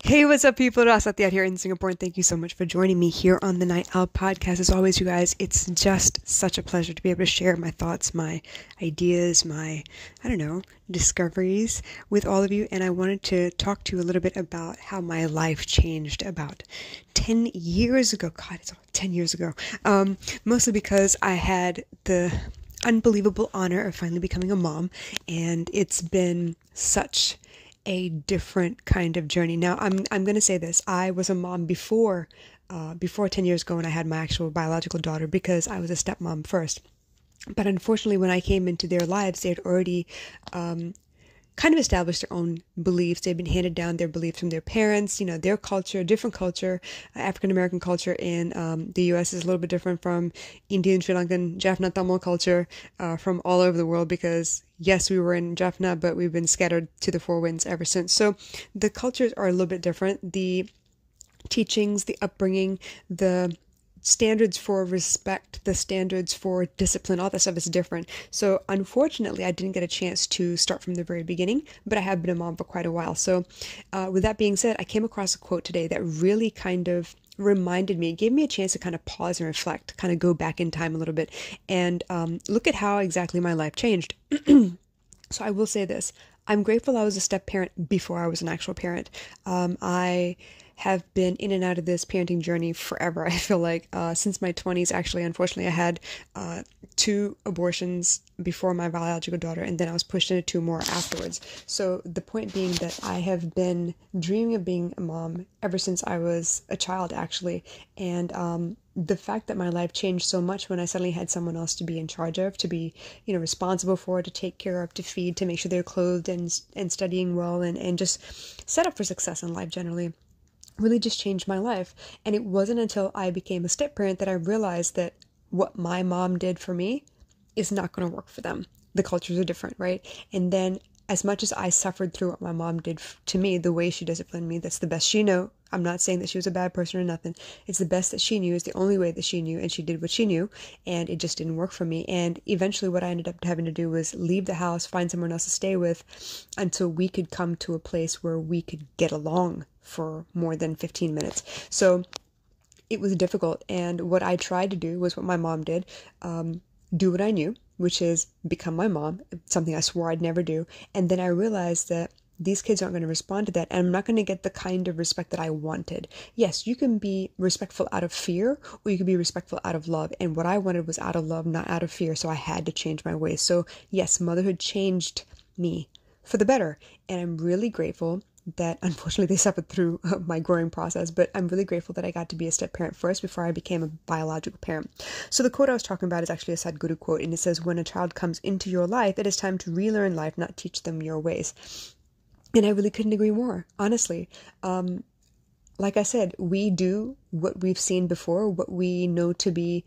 Hey, what's up, people? It's Satya here in Singapore, and thank you so much for joining me here on the Night Owl podcast. As always, you guys, it's just such a pleasure to be able to share my thoughts, my ideas, discoveries with all of you. And I wanted to talk to you a little bit about how my life changed about 10 years ago. God, it's 10 years ago. Mostly because I had the unbelievable honor of finally becoming a mom, and it's been such a different kind of journey. Now, I'm going to say this. I was a mom before 10 years ago when I had my actual biological daughter, because I was a stepmom first. But unfortunately, when I came into their lives, they had already kind of established their own beliefs. They've been handed down their beliefs from their parents, their culture, different culture. African American culture in the US is a little bit different from Indian, Sri Lankan, Jaffna, Tamil culture from all over the world, because yes, we were in Jaffna, but we've been scattered to the four winds ever since. So the cultures are a little bit different. The teachings, the upbringing, the standards for respect, the standards for discipline, all that stuff is different. So unfortunately, I didn't get a chance to start from the very beginning, but I have been a mom for quite a while. So with that being said, I came across a quote today that really kind of reminded me, gave me a chance to kind of pause and reflect, kind of go back in time a little bit and look at how exactly my life changed. So I will say this. I'm grateful I was a step parent before I was an actual parent. I have been in and out of this parenting journey forever. I feel like since my 20s, actually, unfortunately, I had two abortions before my biological daughter, and then I was pushed into two more afterwards. So the point being that I have been dreaming of being a mom ever since I was a child, actually. And the fact that my life changed so much when I suddenly had someone else to be in charge of, to be, responsible for, to take care of, to feed, to make sure they're clothed and studying well, and just set up for success in life generally, really just changed my life. And it wasn't until I became a step parent that I realized that what my mom did for me is not going to work for them. The cultures are different, right? And then as much as I suffered through what my mom did to me, the way she disciplined me, that's the best she knew. I'm not saying that she was a bad person or nothing. It's the best that she knew. It's the only way that she knew, and she did what she knew, and it just didn't work for me. And eventually what I ended up having to do was leave the house, find someone else to stay with until we could come to a place where we could get along for more than 15 minutes. So it was difficult. And what I tried to do was what my mom did, do what I knew, which is become my mom, something I swore I'd never do. And then I realized that these kids aren't going to respond to that, and I'm not going to get the kind of respect that I wanted. Yes, you can be respectful out of fear, or you can be respectful out of love. And what I wanted was out of love, not out of fear. So I had to change my ways. So yes, motherhood changed me for the better. And I'm really grateful that unfortunately they suffered through my growing process, but I'm really grateful that I got to be a step parent first before I became a biological parent. So the quote I was talking about is actually a Sadhguru quote, and it says, "When a child comes into your life, it is time to relearn life, not teach them your ways." And I really couldn't agree more, honestly. Like I said, we do what we've seen before, what we know to be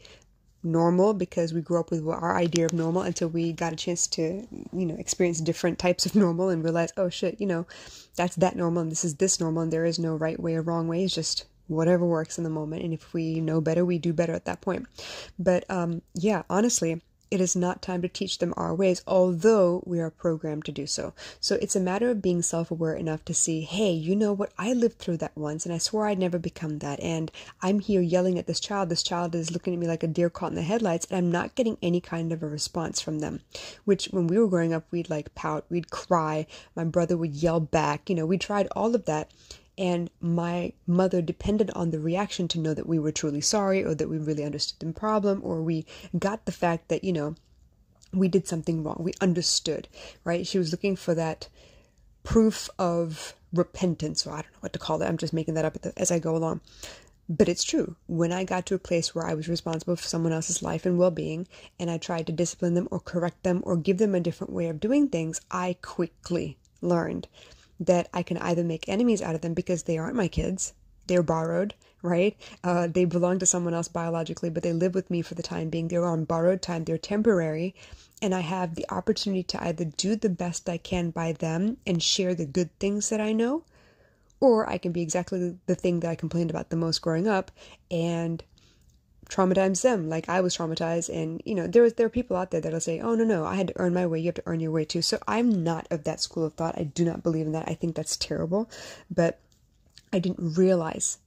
normal, because we grew up with our idea of normal until we got a chance to, experience different types of normal and realize, oh shit, that's that normal and this is this normal, and there is no right way or wrong way. It's just whatever works in the moment. And if we know better, we do better at that point. But yeah, honestly, it is not time to teach them our ways, although we are programmed to do so. So it's a matter of being self-aware enough to see, hey, you know what? I lived through that once, and I swore I'd never become that. And I'm here yelling at this child. This child is looking at me like a deer caught in the headlights, and I'm not getting any kind of a response from them. Which, when we were growing up, we'd pout, we'd cry. My brother would yell back. We tried all of that. And my mother depended on the reaction to know that we were truly sorry, or that we really understood the problem, or we got the fact that, we did something wrong. We understood, right? She was looking for that proof of repentance, or I don't know what to call it. I'm just making that up as I go along. But it's true. When I got to a place where I was responsible for someone else's life and well-being, and I tried to discipline them or correct them or give them a different way of doing things, I quickly learned that I can either make enemies out of them because they aren't my kids, they're borrowed, right? They belong to someone else biologically, but they live with me for the time being. They're on borrowed time, they're temporary, and I have the opportunity to either do the best I can by them and share the good things that I know, or I can be exactly the thing that I complained about the most growing up and traumatize them like I was traumatized. And there are people out there that'll say, oh no, I had to earn my way, you have to earn your way too. So I'm not of that school of thought. I do not believe in that. I think that's terrible. But I didn't realize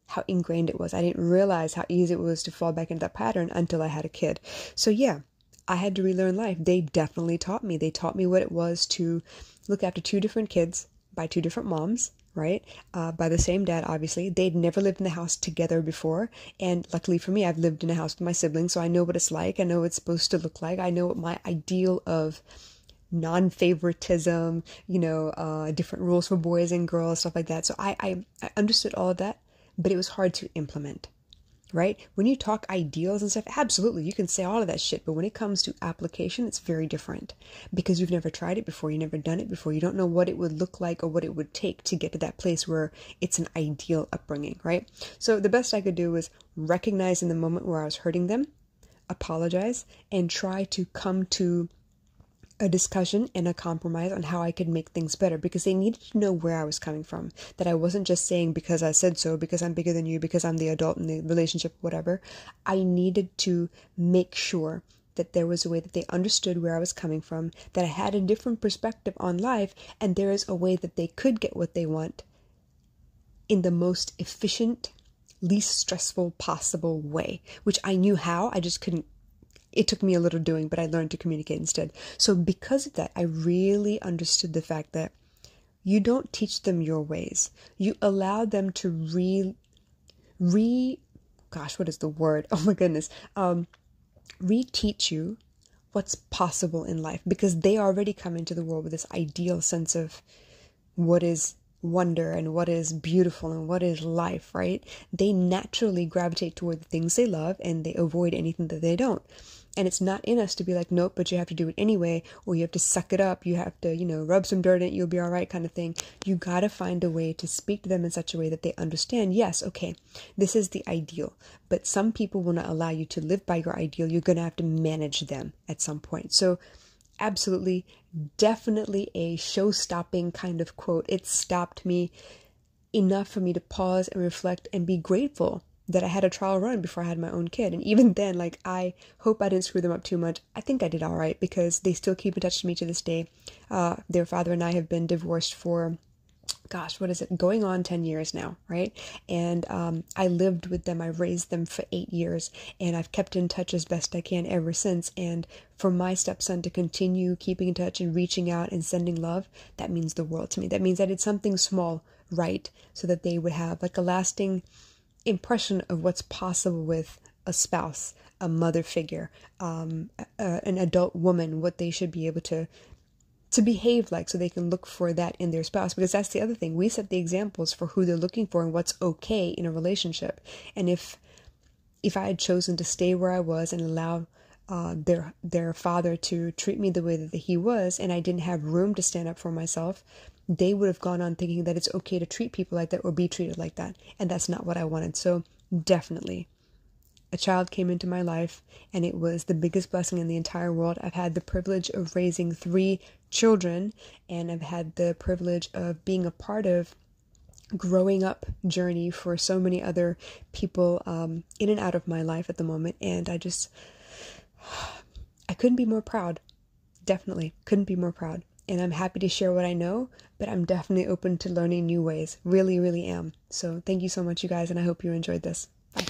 how ingrained it was. I didn't realize how easy it was to fall back into that pattern until I had a kid. So yeah, I had to relearn life. They definitely taught me. They taught me what it was to look after two different kids by two different moms, right? By the same dad, obviously. They'd never lived in the house together before. And luckily for me, I've lived in a house with my siblings, so I know what it's like. I know what it's supposed to look like. I know what my ideal of non-favoritism, different rules for boys and girls, stuff like that. So I understood all of that, but it was hard to implement. Right? When you talk ideals and stuff, absolutely, you can say all of that shit. But when it comes to application, it's very different because you've never tried it before. You've never done it before. You don't know what it would look like or what it would take to get to that place where it's an ideal upbringing, right? So the best I could do was recognize in the moment where I was hurting them, apologize, and try to come to a discussion and a compromise on how I could make things better, because they needed to know where I was coming from. That I wasn't just saying because I said so, because I'm bigger than you, because I'm the adult in the relationship, whatever. I needed to make sure that there was a way that they understood where I was coming from, that I had a different perspective on life, and there is a way that they could get what they want in the most efficient, least stressful possible way, which I knew how, I just couldn't. It took me a little doing, but I learned to communicate instead. So because of that, I really understood the fact that you don't teach them your ways. You allow them to what is the word? Oh my goodness. Reteach you what's possible in life, because they already come into the world with this ideal sense of what is wonder and what is beautiful and what is life, right? They naturally gravitate toward the things they love and they avoid anything that they don't. And it's not in us to be like, nope, but you have to do it anyway, or you have to suck it up, you have to, rub some dirt in it, you'll be all right kind of thing. You got to find a way to speak to them in such a way that they understand, yes, okay, this is the ideal, but some people will not allow you to live by your ideal. You're going to have to manage them at some point. So absolutely, definitely a show-stopping kind of quote. It stopped me enough for me to pause and reflect and be grateful that I had a trial run before I had my own kid. And even then, I hope I didn't screw them up too much. I think I did all right, because they still keep in touch with me to this day. Their father and I have been divorced for, going on 10 years now, right? And I lived with them. I raised them for 8 years, and I've kept in touch as best I can ever since. And for my stepson to continue keeping in touch and reaching out and sending love, that means the world to me. That means I did something small right, so that they would have a lasting impression of what's possible with a spouse, a mother figure, an adult woman, what they should be able to behave like, so they can look for that in their spouse. Because that's the other thing, we set the examples for who they're looking for and what's okay in a relationship. And if I had chosen to stay where I was and allow their father to treat me the way that he was, and I didn't have room to stand up for myself, they would have gone on thinking that it's okay to treat people like that or be treated like that. And that's not what I wanted. So definitely, a child came into my life, and it was the biggest blessing in the entire world. I've had the privilege of raising 3 children, and I've had the privilege of being a part of growing up journey for so many other people in and out of my life at the moment. And I couldn't be more proud. Definitely couldn't be more proud. And I'm happy to share what I know, but I'm definitely open to learning new ways. Really, really am. So thank you so much, you guys, and I hope you enjoyed this. Bye.